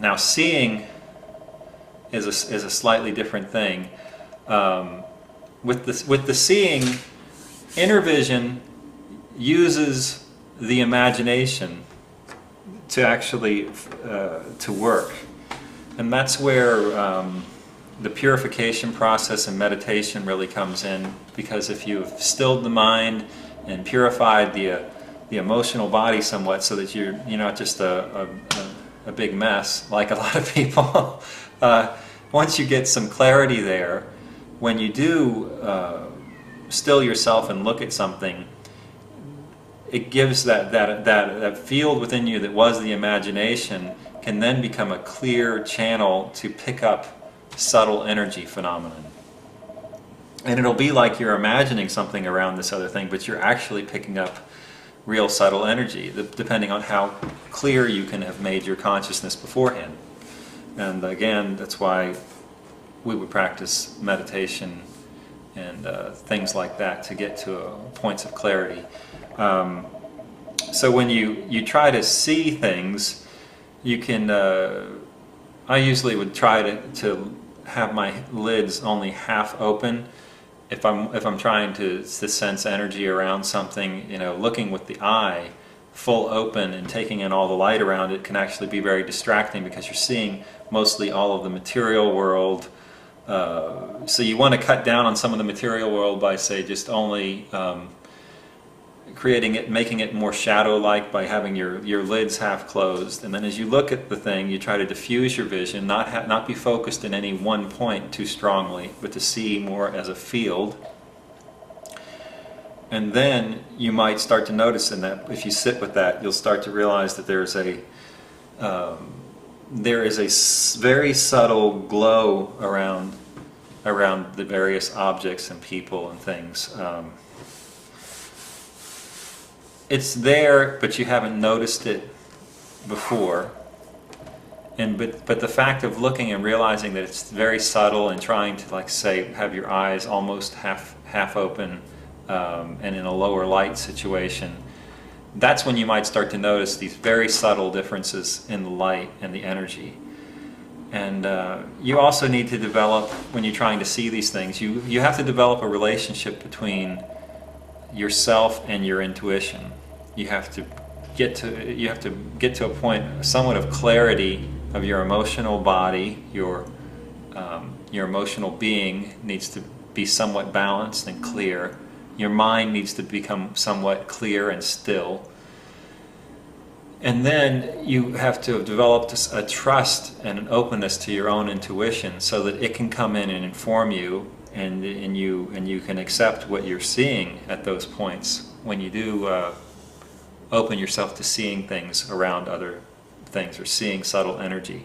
Now seeing is a slightly different thing. With the seeing, inner vision uses the imagination to actually to work, and that's where the purification process and meditation really comes in, because if you've stilled the mind and purified the emotional body somewhat, so that you're not just a big mess like a lot of people. Once you get some clarity there, when you do still yourself and look at something, it gives that field within you that was the imagination can then become a clear channel to pick up subtle energy phenomenon. And it'll be like you're imagining something around this other thing, but you're actually picking up real subtle energy, depending on how clear you can have made your consciousness beforehand. And again, that's why we would practice meditation and things like that to get to points of clarity. So when you try to see things, you can, I usually would try to have my lids only half open. If I'm trying to sense energy around something, looking with the eye full open and taking in all the light around it can actually be very distracting, because you're seeing mostly all of the material world. So you want to cut down on some of the material world by, say, just only making it more shadow-like by having your lids half closed. And then as you look at the thing, you try to diffuse your vision, not be focused in any one point too strongly, but to see more as a field. And then you might start to notice in that, if you sit with that, you'll start to realize that there is a very subtle glow around the various objects and people and things. It's there, but you haven't noticed it before. But the fact of looking and realizing that it's very subtle, and trying to, like, say, have your eyes almost half open, and in a lower light situation, that's when you might start to notice these very subtle differences in the light and the energy. And you also need to develop, when you're trying to see these things, you have to develop a relationship between yourself and your intuition. You have to get to a point somewhat of clarity of your emotional body. Your emotional being needs to be somewhat balanced and clear. Your mind needs to become somewhat clear and still. And then you have to have developed a trust and an openness to your own intuition, so that it can come in and inform you, and you can accept what you're seeing at those points when you do open yourself to seeing things around other things, or seeing subtle energy.